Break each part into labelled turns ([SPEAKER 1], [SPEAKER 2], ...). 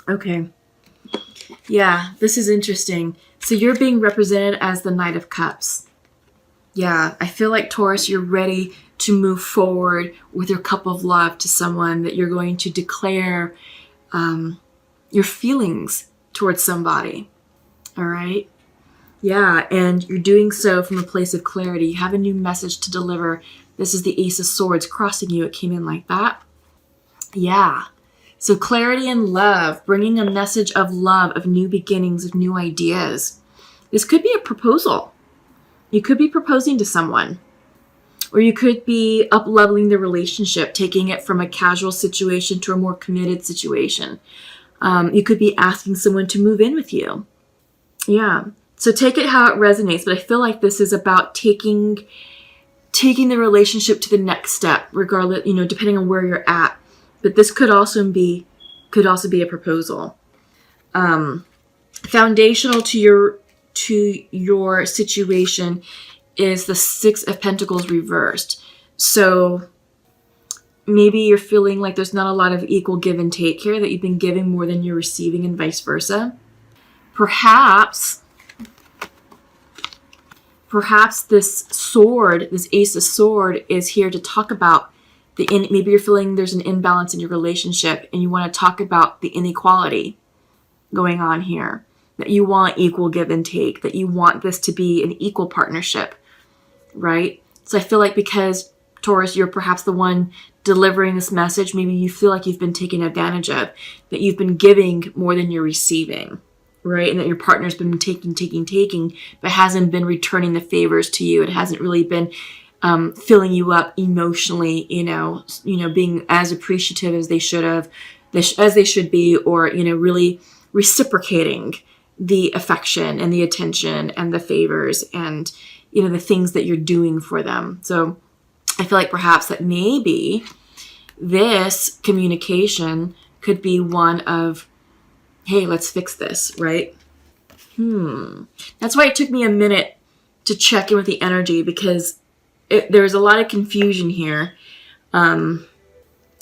[SPEAKER 1] Okay. Yeah, this is interesting. So you're being represented as the Knight of Cups. Yeah, I feel like Taurus, you're ready to move forward with your cup of love to someone, that you're going to declare your feelings towards somebody. All right. Yeah, and you're doing so from a place of clarity. You have a new message to deliver. This is the Ace of Swords crossing you. It came in like that. Yeah. So clarity and love, bringing a message of love, of new beginnings, of new ideas. This could be a proposal. You could be proposing to someone. Or you could be up-leveling the relationship, taking it from a casual situation to a more committed situation. You could be asking someone to move in with you. Yeah. So take it how it resonates. But I feel like this is about taking the relationship to the next step, regardless, depending on where you're at. But this could also be a proposal. Foundational to your situation is the Six of Pentacles reversed. So maybe you're feeling like there's not a lot of equal give and take here, that you've been giving more than you're receiving, and vice versa. Perhaps this sword, this Ace of Sword, is here to talk about maybe you're feeling there's an imbalance in your relationship, and you want to talk about the inequality going on here, that you want equal give and take, that you want this to be an equal partnership, right? So I feel like because, Taurus, you're perhaps the one delivering this message, maybe you feel like you've been taken advantage of, that you've been giving more than you're receiving, right? And that your partner's been taking, but hasn't been returning the favors to you. It hasn't really been filling you up emotionally, being as appreciative as they should have, as they should be, or, really reciprocating the affection and the attention and the favors and, the things that you're doing for them. So I feel like perhaps that maybe this communication could be one of, hey, let's fix this, right? That's why it took me a minute to check in with the energy, because there's a lot of confusion here. Yeah,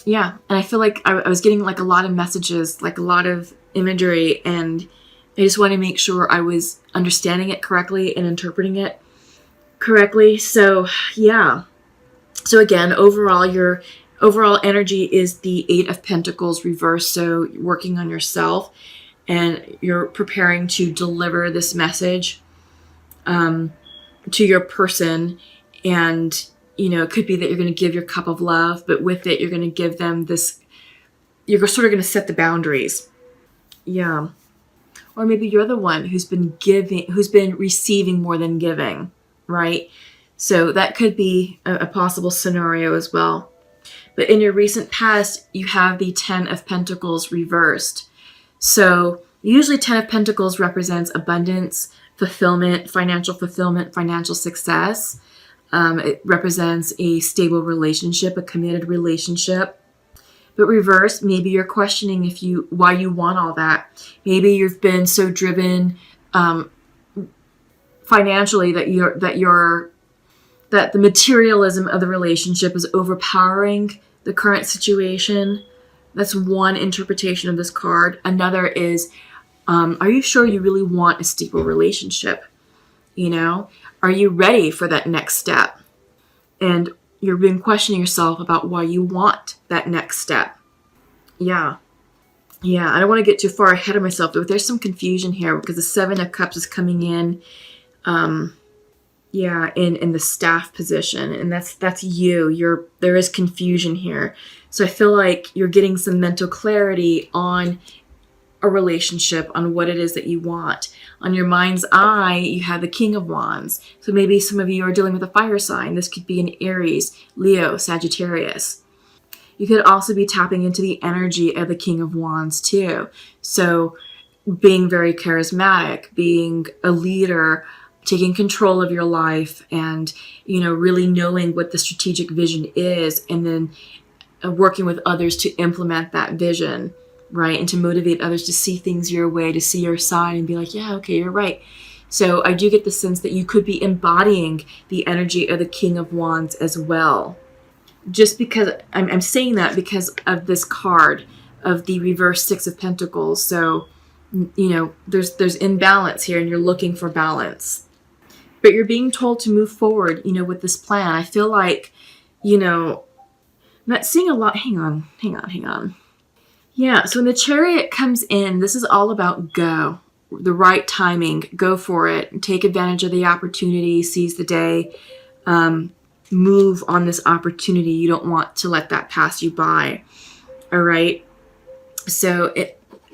[SPEAKER 1] and I feel like I was getting like a lot of messages, like a lot of imagery, and I just want to make sure I was understanding it correctly and interpreting it correctly. So yeah. So again, your overall energy is the Eight of Pentacles reversed. So you're working on yourself, and you're preparing to deliver this message to your person. And, it could be that you're going to give your cup of love, but with it, you're going to give them this, you're sort of going to set the boundaries. Yeah. Or maybe you're the one who's been receiving more than giving, right? So that could be a possible scenario as well. But in your recent past, you have the Ten of Pentacles reversed. So usually 10 of Pentacles represents abundance, fulfillment, financial success. It represents a stable relationship, a committed relationship. But reverse, maybe you're questioning why you want all that. Maybe you've been so driven financially that the materialism of the relationship is overpowering the current situation. That's one interpretation of this card. Another is, are you sure you really want a stable relationship? Are you ready for that next step? And you've been questioning yourself about why you want that next step. Yeah. I don't want to get too far ahead of myself, but there's some confusion here because the Seven of Cups is coming in, in the staff position, and that's you. There is confusion here. So I feel like you're getting some mental clarity on a relationship, on what it is that you want. On your mind's eye, you have the King of Wands. So maybe some of you are dealing with a fire sign. This could be an Aries, Leo, Sagittarius. You could also be tapping into the energy of the King of Wands too. So being very charismatic, being a leader, taking control of your life, and, really knowing what the strategic vision is, and then working with others to implement that vision, right? And to motivate others to see things your way, to see your side and be like, yeah, okay, you're right. So I do get the sense that you could be embodying the energy of the King of Wands as well. Just because I'm saying that because of this card, of the reverse Six of Pentacles. So, there's imbalance here, and you're looking for balance. But you're being told to move forward, with this plan. I feel like, I'm not seeing a lot. Hang on. Yeah, so when the Chariot comes in, this is all about go. The right timing. Go for it. Take advantage of the opportunity. Seize the day. Move on this opportunity. You don't want to let that pass you by. All right? So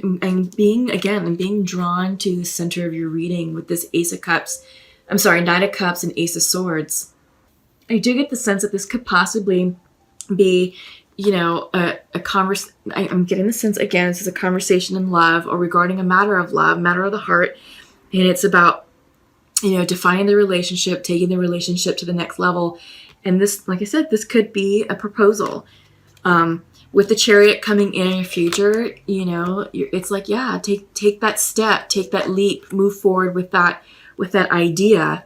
[SPEAKER 1] I'm being drawn to the center of your reading with this Knight of Cups and Ace of Swords. I do get the sense that this could possibly be, a conversation. I'm getting the sense, again, this is a conversation in love or regarding a matter of love, matter of the heart. And it's about, defining the relationship, taking the relationship to the next level. And this, like I said, this could be a proposal. With the Chariot coming in your future, it's like, yeah, take that step, take that leap, move forward with that idea,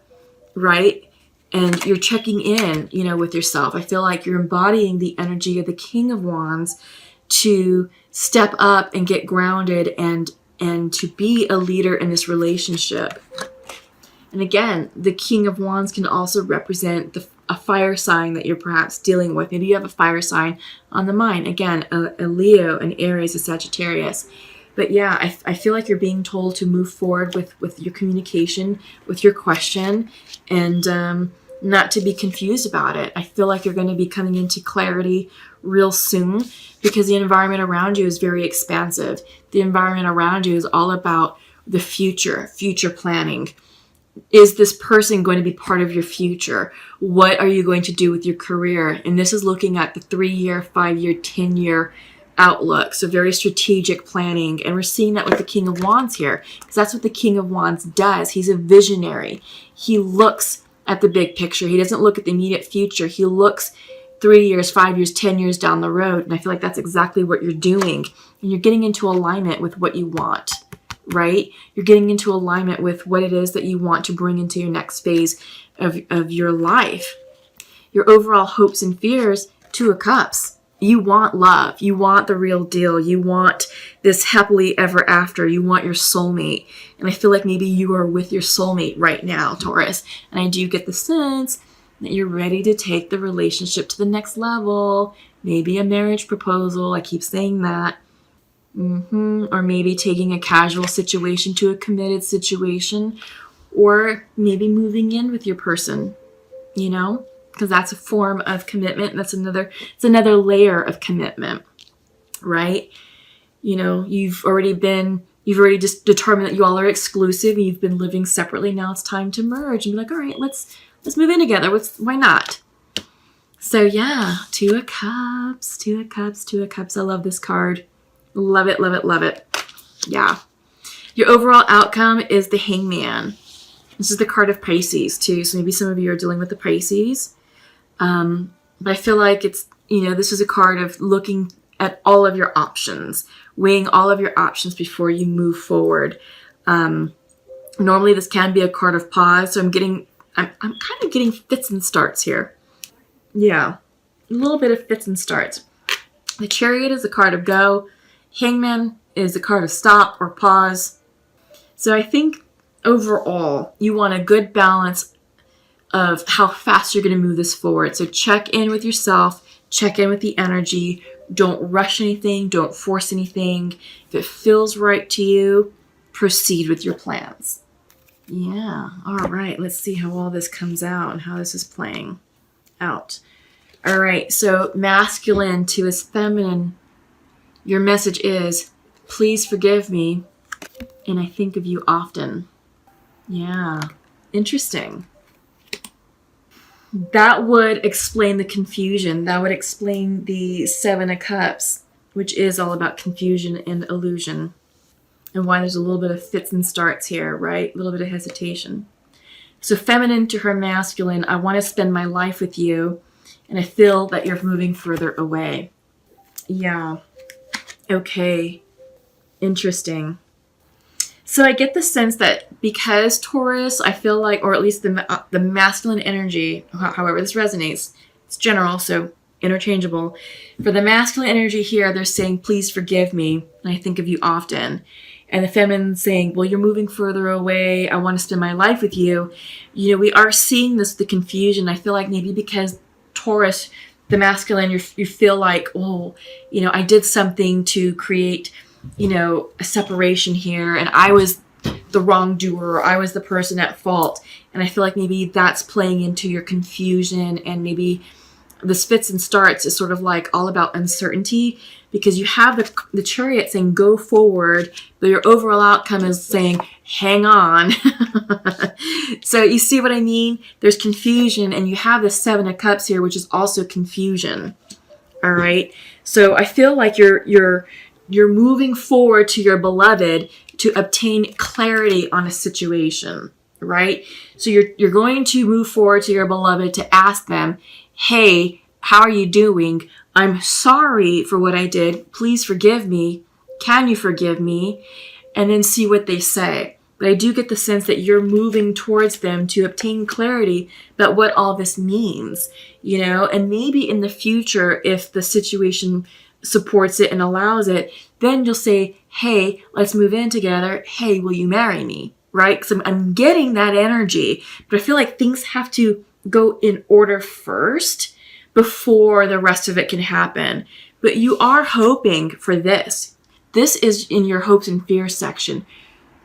[SPEAKER 1] right? And you're checking in, with yourself. I feel like you're embodying the energy of the King of Wands to step up and get grounded and to be a leader in this relationship. And again, the King of Wands can also represent a fire sign that you're perhaps dealing with. Maybe you have a fire sign on the mind. Again, a Leo, an Aries, a Sagittarius. But yeah, I feel like you're being told to move forward with your communication, with your question, and not to be confused about it. I feel like you're going to be coming into clarity real soon because the environment around you is very expansive. The environment around you is all about the future planning. Is this person going to be part of your future? What are you going to do with your career? And this is looking at the 3-year, 5-year, 10-year outlook. So very strategic planning. And we're seeing that with the King of Wands here, because that's what the King of Wands does. He's a visionary. He looks at the big picture. He doesn't look at the immediate future. He looks 3 years, 5 years, 10 years down the road. And I feel like that's exactly what you're doing. And you're getting into alignment with what you want, right? You're getting into alignment with what it is that you want to bring into your next phase of your life. Your overall hopes and fears, Two of Cups. You want love. You want the real deal. You want this happily ever after. You want your soulmate. And I feel like maybe you are with your soulmate right now, Taurus. And I do get the sense that you're ready to take the relationship to the next level. Maybe a marriage proposal. I keep saying that. Or maybe taking a casual situation to a committed situation. Or maybe moving in with your person, because that's a form of commitment. It's another layer of commitment, right? You've already just determined that you all are exclusive. And you've been living separately. Now it's time to merge and be like, all right, let's move in together. Why not? So yeah, Two of Cups. I love this card. Love it, love it, love it. Yeah. Your overall outcome is the Hangman. This is the card of Pisces too. So maybe some of you are dealing with the Pisces. But I feel like it's, this is a card of looking at all of your options, weighing all of your options before you move forward. Normally this can be a card of pause. So I'm kind of getting fits and starts here. Yeah. A little bit of fits and starts. The Chariot is a card of go. Hangman is a card of stop or pause. So I think overall you want a good balance of how fast you're going to move this forward. So check in with yourself, check in with the energy. Don't rush anything. Don't force anything. If it feels right to you, proceed with your plans. Yeah. All right. Let's see how all this comes out and how this is playing out. All right. So masculine to his feminine. Your message is, please forgive me, and I think of you often. Yeah, interesting. That would explain the confusion. That would explain the Seven of Cups, which is all about confusion and illusion, and why there's a little bit of fits and starts here, right? A little bit of hesitation. So feminine to her masculine, I want to spend my life with you, and I feel that you're moving further away. Yeah. Okay, interesting. So I get the sense that because Taurus, I feel like, or at least the masculine energy, however this resonates, it's general, so interchangeable. For the masculine energy here, they're saying, please forgive me, and I think of you often. And the feminine saying, well, you're moving further away. I want to spend my life with you. You know, we are seeing the confusion. I feel like maybe because Taurus, the masculine, you feel like, oh, you know, I did something to create, you know, a separation here, and I was the wrongdoer. I was the person at fault. And I feel like maybe that's playing into your confusion, and maybe this fits and starts is sort of like all about uncertainty, because you have the Chariot saying go forward, but your overall outcome is saying hang on. So you see what I mean? There's confusion, and you have the Seven of Cups here, which is also confusion. All right. So I feel like you're moving forward to your beloved to obtain clarity on a situation, right? So you're going to move forward to your beloved to ask them, hey, how are you doing? I'm sorry for what I did. Please forgive me. Can you forgive me? And then see what they say. But I do get the sense that you're moving towards them to obtain clarity about what all this means, you know, and maybe in the future, if the situation supports it and allows it, then you'll say, hey, let's move in together. Hey, will you marry me? Right? Because I'm getting that energy, but I feel like things have to go in order first before the rest of it can happen. But you are hoping for this. This is in your hopes and fears section.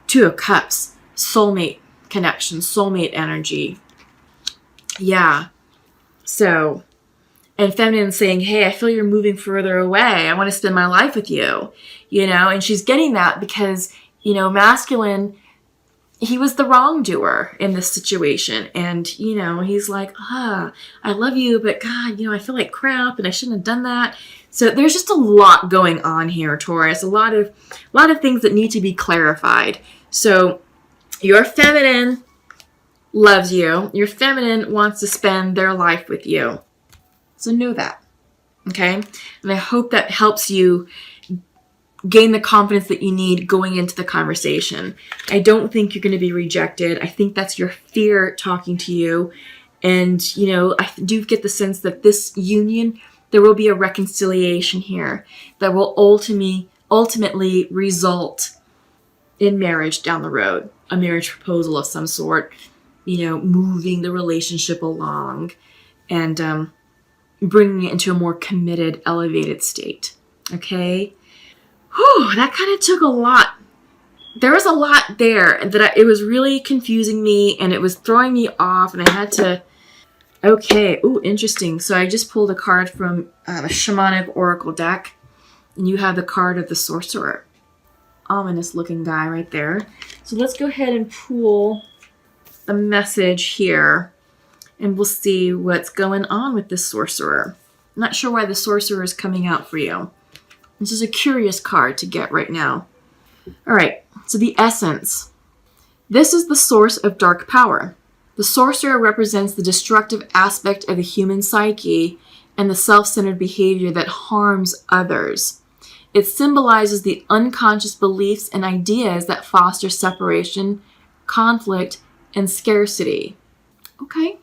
[SPEAKER 1] Two of Cups, soulmate connection, soulmate energy. Yeah. So, and feminine saying, hey, I feel you're moving further away. I want to spend my life with you, you know, and she's getting that because, you know, masculine, he was the wrongdoer in this situation. And, you know, he's like, I love you, but God, you know, I feel like crap and I shouldn't have done that. So there's just a lot going on here, Taurus, a lot of things that need to be clarified. So your feminine loves you. Your feminine wants to spend their life with you. So know that, okay? And I hope that helps you gain the confidence that you need going into the conversation. I don't think you're going to be rejected. I think that's your fear talking to you. And, you know, I do get the sense that this union, there will be a reconciliation here that will ultimately result in marriage down the road, a marriage proposal of some sort, you know, moving the relationship along and bringing it into a more committed, elevated state. Okay? Whew, that kind of took a lot. There was a lot there that it was really confusing me and it was throwing me off and I had to, okay, ooh, interesting. So I just pulled a card from a shamanic oracle deck and you have the card of the sorcerer. Ominous looking guy right there. So let's go ahead and pull the message here and we'll see what's going on with this sorcerer. I'm not sure why the sorcerer is coming out for you. This is a curious card to get right now. All right, so the essence. This is the source of dark power. The sorcerer represents the destructive aspect of the human psyche and the self-centered behavior that harms others. It symbolizes the unconscious beliefs and ideas that foster separation, conflict, and scarcity. Okay.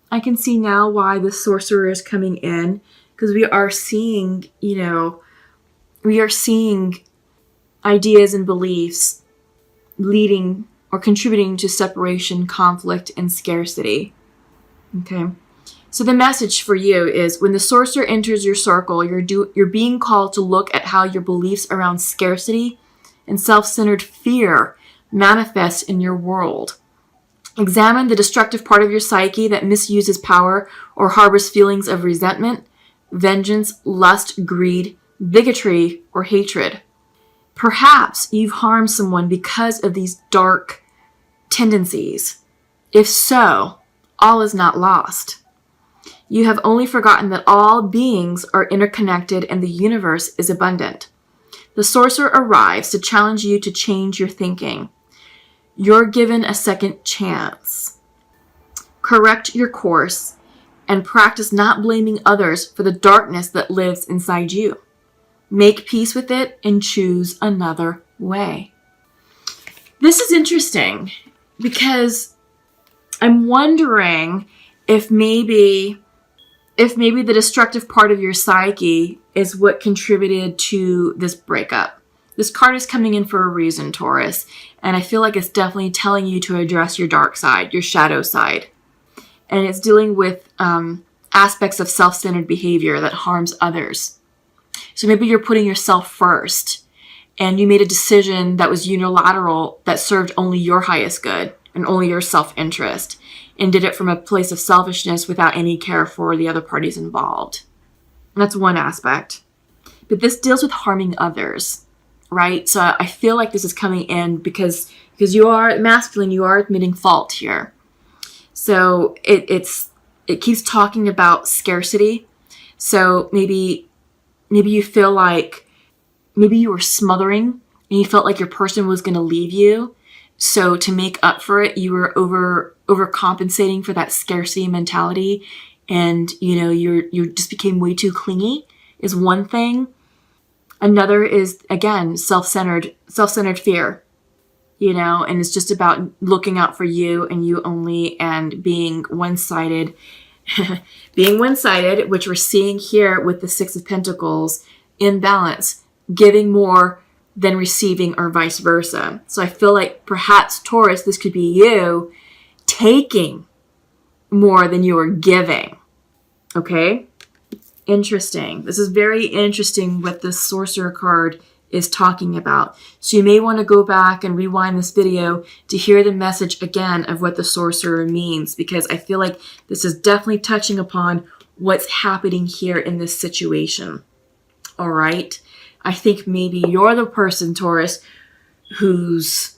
[SPEAKER 1] I can see now why the sorcerer is coming in, because we are seeing, you know, we are seeing ideas and beliefs leading or contributing to separation, conflict, and scarcity. Okay. So the message for you is when the sorcerer enters your circle, you're being called to look at how your beliefs around scarcity and self-centered fear manifest in your world. Examine the destructive part of your psyche that misuses power or harbors feelings of resentment, vengeance, lust, greed, bigotry, or hatred. Perhaps you've harmed someone because of these dark tendencies. If so, all is not lost. You have only forgotten that all beings are interconnected and the universe is abundant. The sorcerer arrives to challenge you to change your thinking. You're given a second chance. Correct your course and practice not blaming others for the darkness that lives inside you. Make peace with it and choose another way. This is interesting because I'm wondering if maybe if maybe the destructive part of your psyche is what contributed to this breakup. This card is coming in for a reason, Taurus, and I feel like it's definitely telling you to address your dark side, your shadow side. And it's dealing with aspects of self-centered behavior that harms others. So maybe you're putting yourself first, and you made a decision that was unilateral, that served only your highest good and only your self-interest, and did it from a place of selfishness without any care for the other parties involved. And that's one aspect. But this deals with harming others, right? So I feel like this is coming in because you are masculine, you are admitting fault here. So it keeps talking about scarcity. So maybe you feel like maybe you were smothering and you felt like your person was going to leave you. So to make up for it, you were overcompensating for that scarcity mentality, and you just became way too clingy is one thing. Another is, again, self-centered fear, and it's just about looking out for you and you only, and being one-sided, which we're seeing here with the Six of Pentacles, imbalance, giving more than receiving, or vice versa. So I feel like perhaps, Taurus, this could be you taking more than you are giving. Okay? Interesting. This is very interesting what this Sorcerer card is talking about. So you may want to go back and rewind this video to hear the message again of what the Sorcerer means, because I feel like this is definitely touching upon what's happening here in this situation. All right? I think maybe you're the person, Taurus, who's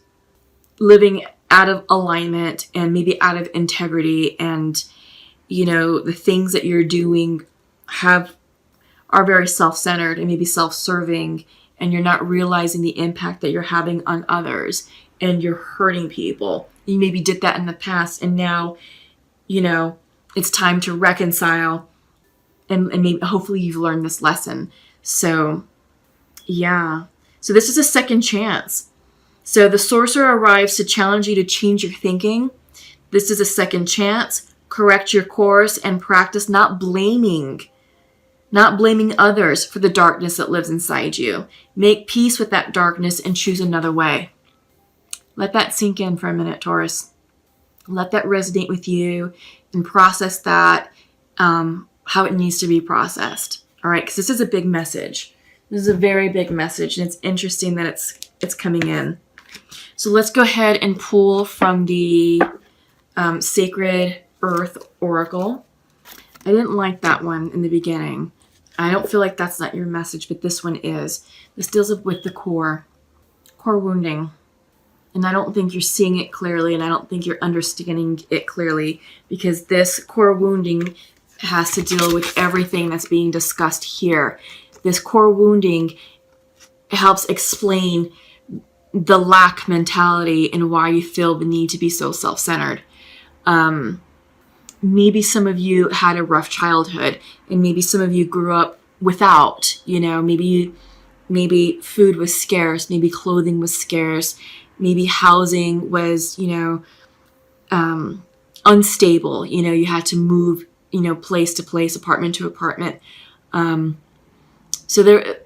[SPEAKER 1] living out of alignment and maybe out of integrity, and the things that you're doing are very self-centered and maybe self-serving, and you're not realizing the impact that you're having on others, and you're hurting people. You maybe did that in the past, and now it's time to reconcile, and maybe hopefully you've learned this lesson. So yeah. So this is a second chance. So the Sorcerer arrives to challenge you to change your thinking. This is a second chance. Correct your course and practice not blaming others for the darkness that lives inside you. Make peace with that darkness and choose another way. Let that sink in for a minute, Taurus. Let that resonate with you and process that how it needs to be processed. All right, because this is a big message. This is a very big message, and it's interesting that it's coming in. So let's go ahead and pull from the Sacred Earth Oracle. I didn't like that one in the beginning. I don't feel like that's not your message, but this one is. This deals with the core wounding. And I don't think you're seeing it clearly, and I don't think you're understanding it clearly, because this core wounding has to deal with everything that's being discussed here. This core wounding helps explain the lack mentality and why you feel the need to be so self-centered. Maybe some of you had a rough childhood, and maybe some of you grew up without, maybe food was scarce, maybe clothing was scarce, maybe housing was, unstable. You had to move, place to place, apartment to apartment. So there,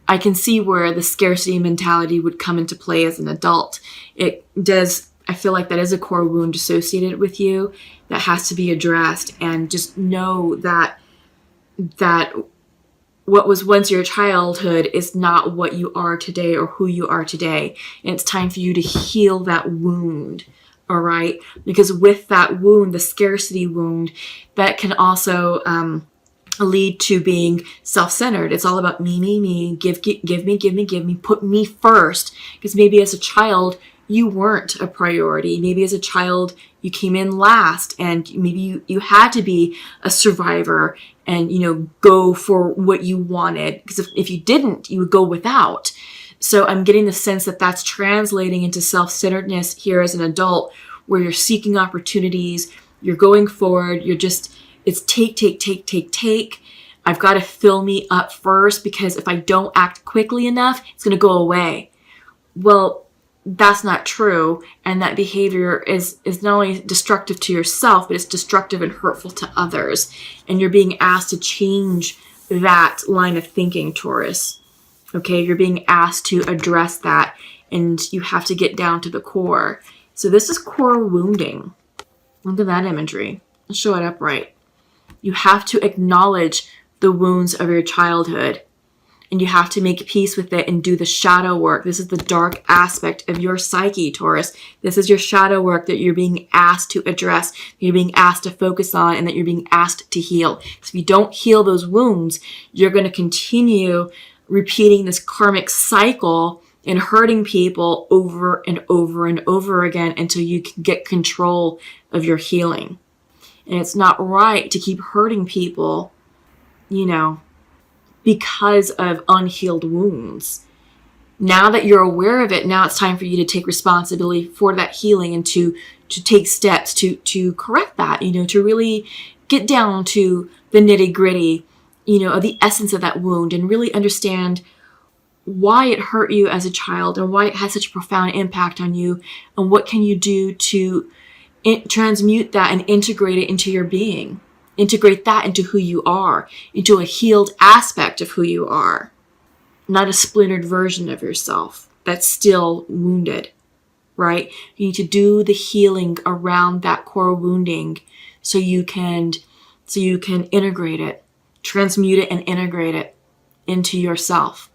[SPEAKER 1] I can see where the scarcity mentality would come into play as an adult. I feel like that is a core wound associated with you that has to be addressed, and just know that what was once your childhood is not what you are today or who you are today. And it's time for you to heal that wound. All right. Because with that wound, the scarcity wound, that can also, lead to being self-centered. It's all about me, give me, put me first. Because maybe as a child, you weren't a priority. Maybe as a child, you came in last, and maybe you had to be a survivor and, go for what you wanted. Because if you didn't, you would go without. So I'm getting the sense that that's translating into self-centeredness here as an adult, where you're seeking opportunities, you're going forward, it's take. I've got to fill me up first, because if I don't act quickly enough, it's going to go away. Well, that's not true, and that behavior is not only destructive to yourself, but it's destructive and hurtful to others. And you're being asked to change that line of thinking, Taurus. Okay, you're being asked to address that, and you have to get down to the core. So this is core wounding. Look at that imagery. Let's show it up right. You have to acknowledge the wounds of your childhood, and you have to make peace with it and do the shadow work. This is the dark aspect of your psyche, Taurus. This is your shadow work that you're being asked to address, that you're being asked to focus on, and that you're being asked to heal. So if you don't heal those wounds, you're going to continue repeating this karmic cycle and hurting people over and over and over again until you can get control of your healing. And it's not right to keep hurting people, because of unhealed wounds. Now that you're aware of it, now it's time for you to take responsibility for that healing and to take steps to correct that, to really get down to the nitty gritty, of the essence of that wound, and really understand why it hurt you as a child and why it had such a profound impact on you, and what can you do to transmute that and integrate it into your being. Integrate that into who you are, into a healed aspect of who you are, not a splintered version of yourself that's still wounded, right? You need to do the healing around that core wounding so you can integrate it, transmute it, and integrate it into yourself.